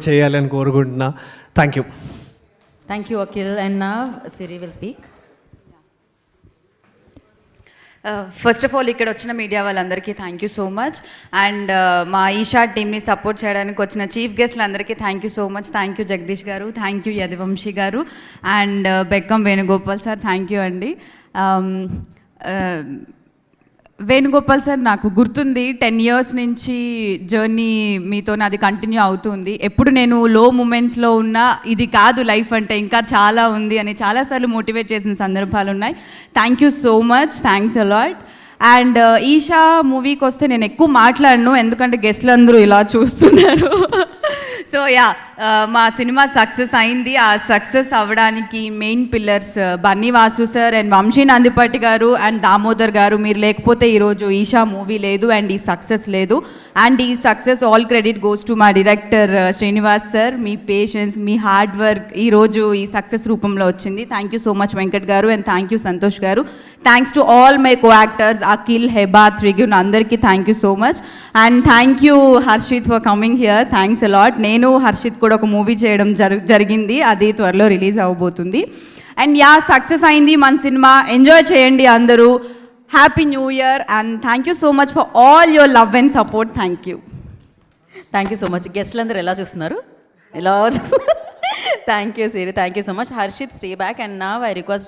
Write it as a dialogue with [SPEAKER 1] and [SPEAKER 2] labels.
[SPEAKER 1] చేయాలని కోరుకుంటున్నా. Thank you.
[SPEAKER 2] Thank you, Akhil. And now Siri will speak.
[SPEAKER 3] First of all ఇక్కడ వచ్చిన media వాళ్ళందరికీ thank you so much. And మా ఈషా టీమ్ని సపోర్ట్ చేయడానికి వచ్చిన చీఫ్ గెస్ట్లందరికీ thank you so much. Thank you Jagadish గారు, థ్యాంక్ యూ యదువంశీ గారు and Bekkam Venugopal sir, thank you అండి. వేణుగోపాల్ సార్, నాకు గుర్తుంది 10 years నుంచి జర్నీ మీతో నాది కంటిన్యూ అవుతుంది. ఎప్పుడు నేను లో మూమెంట్స్లో ఉన్నా ఇది కాదు లైఫ్ అంటే, ఇంకా చాలా ఉంది అని చాలాసార్లు మోటివేట్ చేసిన సందర్భాలు ఉన్నాయి. Thank you so much, thanks a lot. And Isha మూవీకి వస్తే నేను ఎక్కువ మాట్లాడను, ఎందుకంటే గెస్ట్లు అందరూ ఇలా చూస్తున్నారు. సో యా, మా సినిమా సక్సెస్ అయింది. ఆ సక్సెస్ అవ్వడానికి main pillars Bunny Vasu sir and Vamshi Nandipatti గారు అండ్ దామోదర్ గారు. మీరు లేకపోతే ఈరోజు ఈషా మూవీ లేదు అండ్ ఈ సక్సెస్ లేదు. అండ్ ఈ success all credit goes to మా డైరెక్టర్ శ్రీనివాస్ సార్. మీ పేషెన్స్, మీ హార్డ్ వర్క్ ఈరోజు ఈ సక్సెస్ రూపంలో వచ్చింది. Thank you so much Venkat గారు అండ్ థ్యాంక్ యూ సంతోష్ గారు. Thanks to all my co actors Akhil, Heba, Trigun, అందరికీ thank you so much. And thank you Harshit for coming here. Thanks a lot. నేను హర్షిత్ కూడా ఒక మూవీ చేయడం జరిగింది, అది త్వరలో రిలీజ్ అవ్వబోతుంది. అండ్ యా, సక్సెస్ అయింది మన సినిమా. ఎంజాయ్ చేయండి అందరూ. Happy new year and thank you so much for all your love and support. Thank you.
[SPEAKER 2] Thank you so much. గెస్ట్లు అందరూ ఎలా చూస్తున్నారు? ఎలా చూస్తున్నారు? Thank you Siri, thank you so much. Harshit, stay back. And నా I request